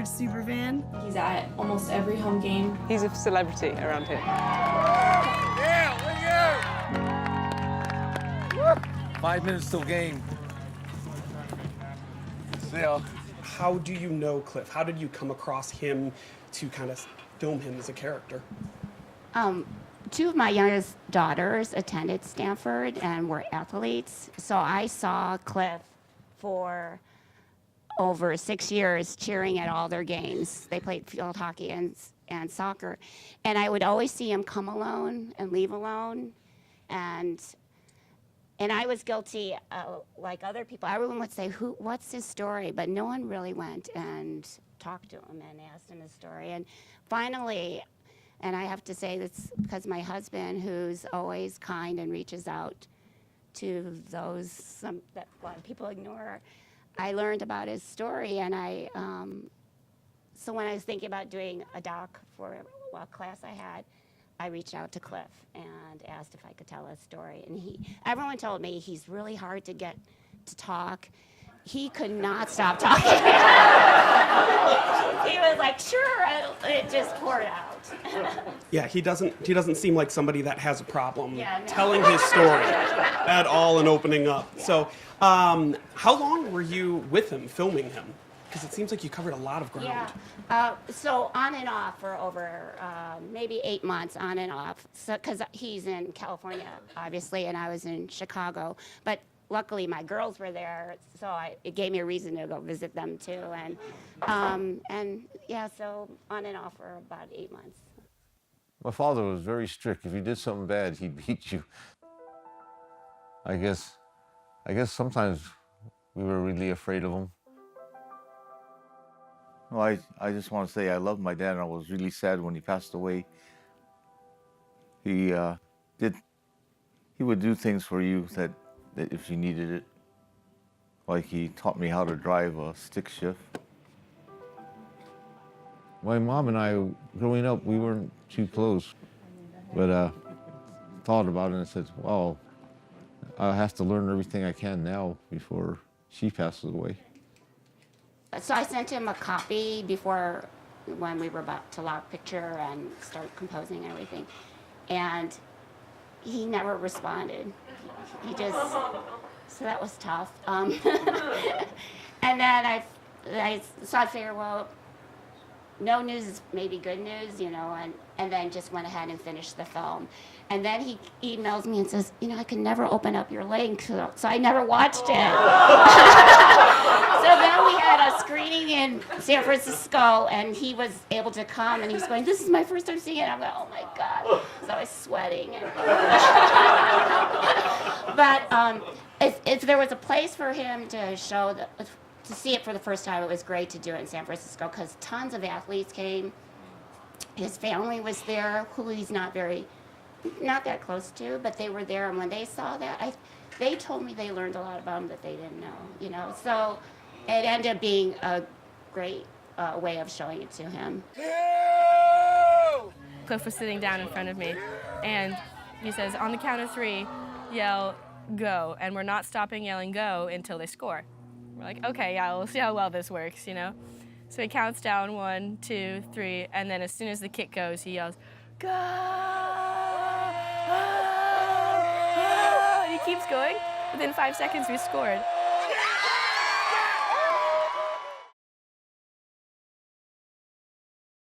Superfan. He's at almost every home game. He's a celebrity around here. Yeah, 5 minutes till game. Still. How do you know Cliff? How did you come across him to kind of film him as a character? Two of my youngest daughters attended Stanford and were athletes, so I saw Cliff for over 6 years cheering at all their games. They played field hockey and soccer, and I would always see him come alone and leave alone, and I was guilty, like other people. Everyone would say, what's his story? But no one really went and talked to him and asked him his story. And finally, and I have to say this because my husband, who's always kind and reaches out to those that a lot of people ignore, I learned about his story. And so when I was thinking about doing a doc for a class I had, I reached out to Cliff and asked if I could tell his story. And everyone told me he's really hard to get to talk. He could not stop talking. He was like, sure, it just poured out. Yeah, he doesn't seem like somebody that has a problem telling his story at all and opening up. Yeah. So how long were you with him, filming him? Because it seems like you covered a lot of ground. Yeah, so on and off for over maybe 8 months, on and off. So because he's in California, obviously, and I was in Chicago. But luckily, my girls were there, so it gave me a reason to go visit them too. And yeah, so on and off for about 8 months. My father was very strict. If you did something bad, he'd beat you. I guess sometimes we were really afraid of him. Well, I just want to say I love my dad, and I was really sad when he passed away. He would do things for you that if you needed it. Like he taught me how to drive a stick shift. My mom and I, growing up, we weren't too close, but thought about it and said, well, I have to learn everything I can now before she passes away. So I sent him a copy before when we were about to lock picture and start composing everything. And he never responded. He just, so that was tough. And then so I figured, well, no news is maybe good news, you know, and then just went ahead and finished the film. And then he emails me and says, I can never open up your link, so I never watched it. So then we had a screening in San Francisco, and he was able to come, and he's going, this is my first time seeing it. I'm like, oh my God. So I was sweating. But if there was a place for him to show to see it for the first time, it was great to do it in San Francisco because tons of athletes came. His family was there, who he's not that close to, but they were there, and when they saw that, they told me they learned a lot about him that they didn't know, So it ended up being a great way of showing it to him. Cliff was sitting down in front of me, and he says, on the count of 3, yell, go, and we're not stopping yelling go until they score. We're like, okay, yeah, we'll see how well this works, So he counts down 1, 2, 3, and then as soon as the kick goes, he yells, go! And he keeps going. Within 5 seconds, we scored.